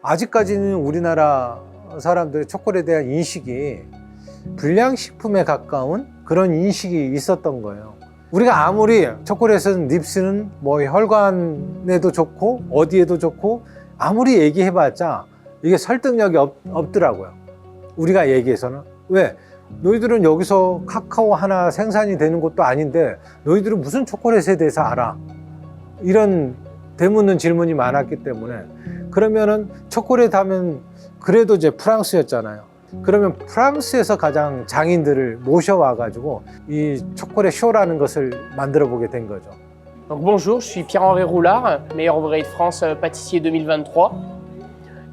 아직까지는 우리나라 사람들의 초콜릿에 대한 인식이 불량식품에 가까운 그런 인식이 있었던 거예요. 우리가 아무리 초콜릿은 닙스는 뭐 혈관에도 좋고 어디에도 좋고 아무리 얘기해봤자 이게 설득력이 없더라고요. 우리가 얘기해서는. 왜? 너희들은 여기서 카카오 하나 생산이 되는 것도 아닌데 너희들은 무슨 초콜릿에 대해서 알아? 이런 되묻는 질문이 많았기 때문에, 그러면은 초콜릿 하면 그래도 이제 프랑스였잖아요. 그러면 프랑스에서 가장 장인들을 모셔와 가지고 이 초콜릿 쇼라는 것을 만들어 보게 된 거죠. Donc bonjour, je suis Pierre-Henri Roulard, meilleur ouvrier de France pâtissier 2023.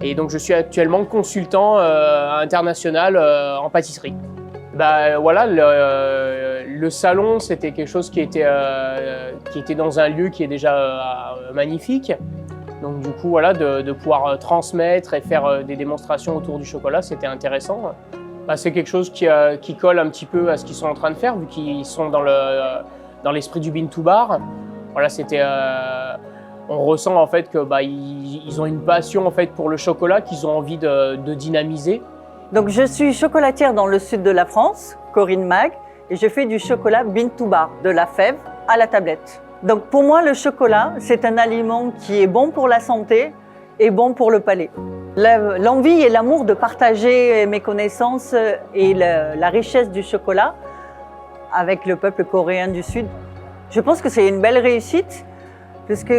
Et donc je suis actuellement consultant international en pâtisserie. Bah voilà, le salon c'était quelque chose qui était dans un lieu qui est déjà magnifique. Donc du coup voilà, de pouvoir transmettre et faire des démonstrations autour du chocolat, c'était intéressant. Bah, c'est quelque chose qui colle un petit peu à ce qu'ils sont en train de faire, vu qu'ils sont dans l'esprit du Bean to Bar. Voilà, c'était, on ressent en fait que bah, ils ont une passion en fait pour le chocolat qu'ils ont envie de dynamiser. Donc je suis chocolatière dans le sud de la France, Corinne Mag, et je fais du chocolat Bean to Bar, de la fève à la tablette. Donc pour moi, le chocolat, c'est un aliment qui est bon pour la santé et bon pour le palais. L'envie et l'amour de partager mes connaissances et la richesse du chocolat avec le peuple coréen du Sud, je pense que c'est une belle réussite, puisque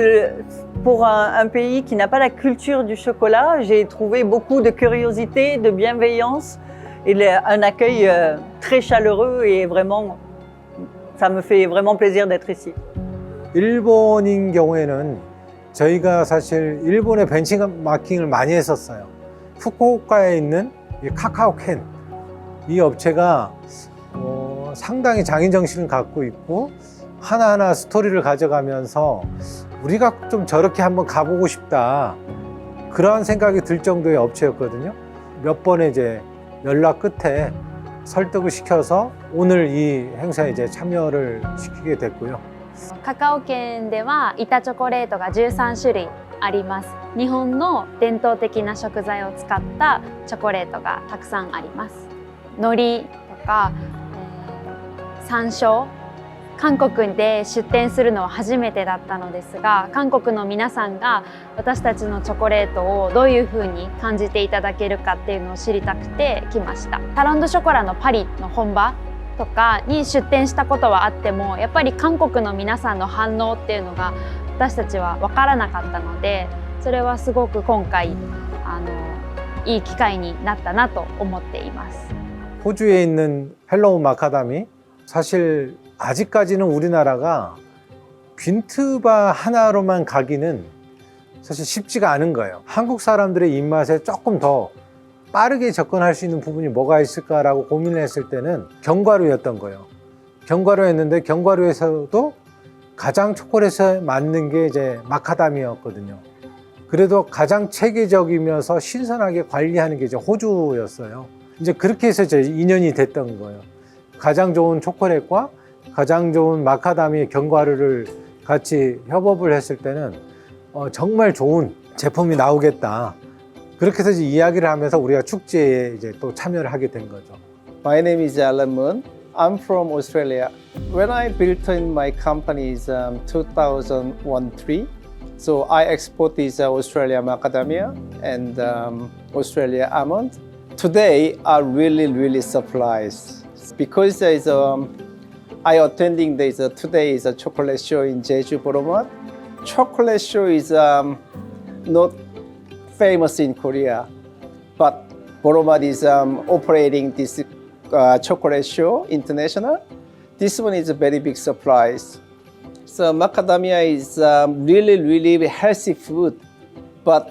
pour un pays qui n'a pas la culture du chocolat, j'ai trouvé beaucoup de curiosité, de bienveillance et un accueil très chaleureux, et vraiment, ça me fait vraiment plaisir d'être ici. 일본인 경우에는 저희가 사실 일본의 벤치마킹을 많이 했었어요. 후쿠오카에 있는 이 카카오캔, 이 업체가 상당히 장인 정신을 갖고 있고 하나하나 스토리를 가져가면서 우리가 좀 저렇게 한번 가보고 싶다, 그러한 생각이 들 정도의 업체였거든요. 몇 번의 이제 연락 끝에 설득을 시켜서 오늘 이 행사에 이제 참여를 시키게 됐고요. カカオ県では板チョコレートが13種類あります。日本の伝統的な食材を使ったチョコレートがたくさんあります。海苔とか、山椒、韓国で出店するのは初めてだったのですが、韓国の皆さんが私たちのチョコレートをどういうふうに感じていただけるかっていうのを知りたくて来ました。サロンドショコラのパリの本場とかに出店したことはあっても、やっぱり韓国の皆さんの反応っていうのが私たちは分からなかったので、それはすごく今回いい機会になったなと思っています。 호주에 있는 헬로우 마카다미, 사실 아직까지는 우리나라가 빈트바 하나로만 가기는 사실 쉽지가 않은 거예요. 한국 사람들의 입맛에 조금 더 빠르게 접근할 수 있는 부분이 뭐가 있을까라고 고민을 했을 때는 견과류였던 거예요. 견과류였는데 견과류에서도 가장 초콜릿에 맞는 게 이제 마카다미였거든요. 그래도 가장 체계적이면서 신선하게 관리하는 게 이제 호주였어요. 이제 그렇게 해서 이제 인연이 됐던 거예요. 가장 좋은 초콜릿과 가장 좋은 마카다미 견과류를 같이 협업을 했을 때는 정말 좋은 제품이 나오겠다. 그렇게 해서 이제 이야기를 하면서 우리가 축제에 이제 또 참여를 하게 된 거죠. My name is Alan Moon. I'm from Australia. When I built in my company is 2001-3. So I export this Australia macadamia and Australia almond. Today I really surprised because there is I attending this today is a chocolate show in Jeju Boromat. Chocolate show is not famous in Korea, but Boromat is operating this chocolate show international. This one is a very big surprise. So macadamia is really healthy food, but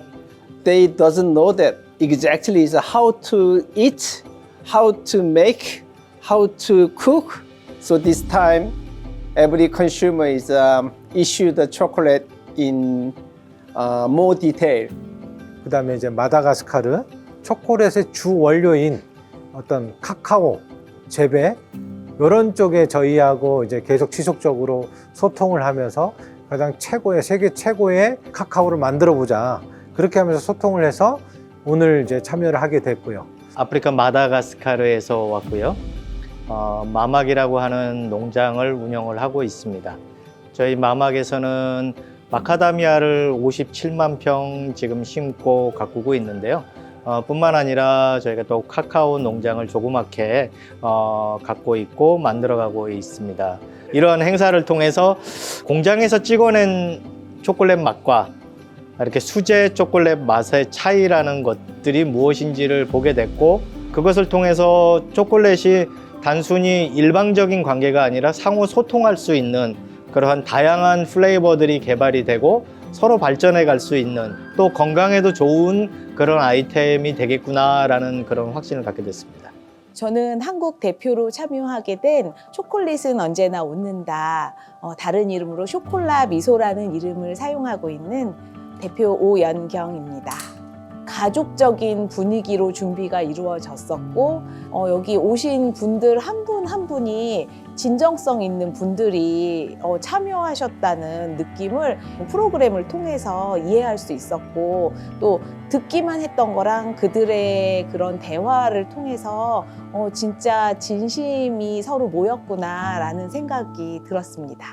they doesn't know that exactly is how to eat, how to make, how to cook. So this time, every consumer is issued the chocolate in more detail. 그 다음에 이제 마다가스카르, 초콜릿의 주 원료인 어떤 카카오 재배, 이런 쪽에 저희하고 이제 계속 지속적으로 소통을 하면서 가장 최고의, 세계 최고의 카카오를 만들어 보자. 그렇게 하면서 소통을 해서 오늘 이제 참여를 하게 됐고요. 아프리카 마다가스카르에서 왔고요. 마막이라고 하는 농장을 운영을 하고 있습니다. 저희 마막에서는 마카다미아를 57만 평 지금 심고 가꾸고 있는데요. 뿐만 아니라 저희가 또 카카오 농장을 조그맣게 갖고 있고 만들어가고 있습니다. 이러한 행사를 통해서 공장에서 찍어낸 초콜릿 맛과 이렇게 수제 초콜릿 맛의 차이라는 것들이 무엇인지를 보게 됐고, 그것을 통해서 초콜릿이 단순히 일방적인 관계가 아니라 상호 소통할 수 있는 그러한 다양한 플레이버들이 개발이 되고 서로 발전해 갈 수 있는, 또 건강에도 좋은 그런 아이템이 되겠구나라는 그런 확신을 갖게 됐습니다. 저는 한국 대표로 참여하게 된 초콜릿은 언제나 웃는다, 다른 이름으로 쇼콜라 미소라는 이름을 사용하고 있는 대표 오연경입니다. 가족적인 분위기로 준비가 이루어졌었고, 여기 오신 분들 한 분 한 분이 진정성 있는 분들이 참여하셨다는 느낌을 프로그램을 통해서 이해할 수 있었고, 또 듣기만 했던 거랑 그들의 그런 대화를 통해서 진짜 진심이 서로 모였구나라는 생각이 들었습니다.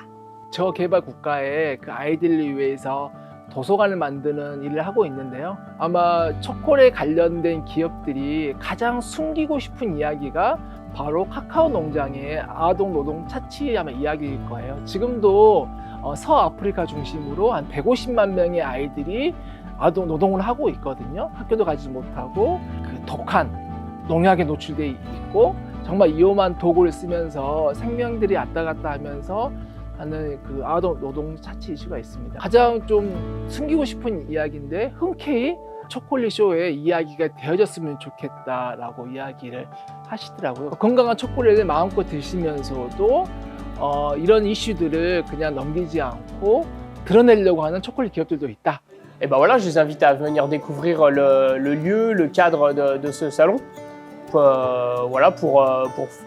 저개발 국가의 그 아이들을 위해서 도서관을 만드는 일을 하고 있는데요. 아마 초콜릿에 관련된 기업들이 가장 숨기고 싶은 이야기가 바로 카카오 농장의 아동 노동 차치 아마 이야기일 거예요. 지금도 서아프리카 중심으로 한 150만 명의 아이들이 아동 노동을 하고 있거든요. 학교도 가지 못하고 그 독한 농약에 노출돼 있고, 정말 위험한 도구를 쓰면서 생명들이 왔다 갔다 하면서 하는 그 아동 노동 차치 이슈가 있습니다. 가장 좀 숨기고 싶은 이야기인데 흔쾌히 초콜릿 쇼에 이야기가 되어졌으면 좋겠다라고 이야기를 하시더라고요. 건강한 초콜릿을 마음껏 드시면서도 이런 이슈들을 그냥 넘기지 않고 드러내려고 하는 초콜릿 기업들도 있다. Et ben voilà, je vous invite à venir découvrir le lieu, le cadre de ce salon. Voilà, pour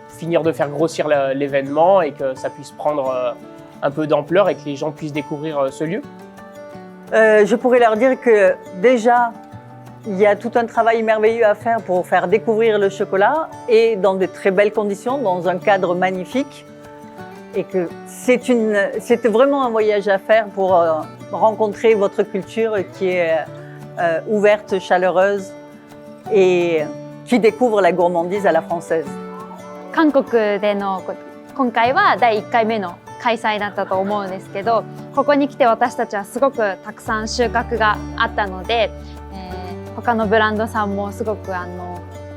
finir de faire grossir l'événement et que ça puisse prendre un peu d'ampleur et que les gens puissent découvrir ce lieu. Je pourrais leur dire que déjà, il y a tout un travail merveilleux à faire pour faire découvrir le chocolat et dans de très belles conditions, dans un cadre magnifique. Et que c'est vraiment un voyage à faire pour rencontrer votre culture qui est ouverte, chaleureuse et qui découvre la gourmandise à la française. 韓国での今回は第1回目の開催だったと思うんですけど、ここに来て私たちはすごくたくさん収穫があったので、他のブランドさんもすごく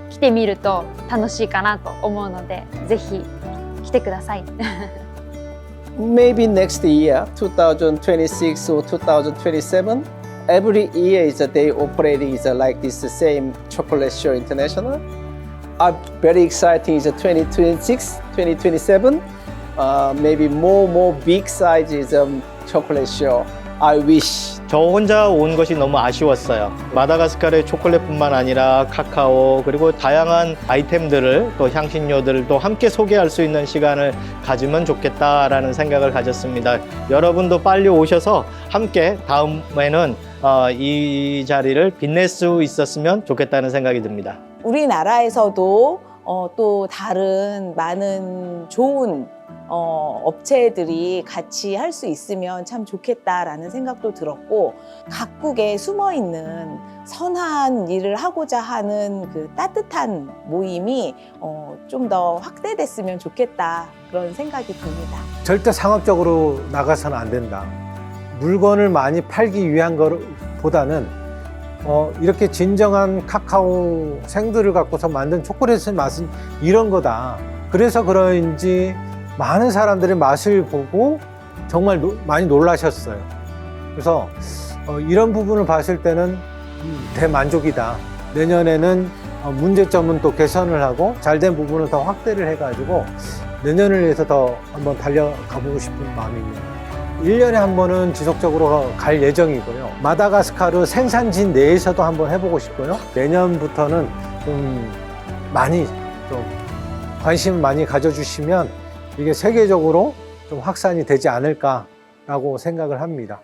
来てみると楽しいかなと思うので、ぜひ来てください。Maybe next year, 2026 or 2027, every year is a day operating is like this same chocolate show international. Very exciting is 2026, 2027. Maybe more big sizes chocolate show. I wish. 저 혼자 온 것이 너무 아쉬웠어요. 마다가스카르의 초콜릿뿐만 아니라 카카오, 그리고 다양한 아이템들을, 또 향신료들을 또 함께 소개할 수 있는 시간을 가지면 좋겠다라는 생각을 가졌습니다. 여러분도 빨리 오셔서 함께 다음에는 이 자리를 빛낼 수 있었으면 좋겠다는 생각이 듭니다. 우리나라에서도 또 다른 많은 좋은 업체들이 같이 할 수 있으면 참 좋겠다라는 생각도 들었고, 각국에 숨어있는 선한 일을 하고자 하는 그 따뜻한 모임이 좀 더 확대됐으면 좋겠다, 그런 생각이 듭니다. 절대 상업적으로 나가서는 안 된다. 물건을 많이 팔기 위한 것보다는 이렇게 진정한 카카오 생들을 갖고서 만든 초콜릿의 맛은 이런 거다. 그래서 그런지 많은 사람들이 맛을 보고 정말 많이 놀라셨어요. 그래서 이런 부분을 봤을 때는 대만족이다. 내년에는 문제점은 또 개선을 하고 잘된 부분은 더 확대를 해가지고 내년을 위해서 더 한번 달려가보고 싶은 마음입니다. 1년에 한 번은 지속적으로 갈 예정이고요. 마다가스카르 생산지 내에서도 한번 해보고 싶고요. 내년부터는 좀 많이 좀 관심 많이 가져주시면 이게 세계적으로 좀 확산이 되지 않을까라고 생각을 합니다.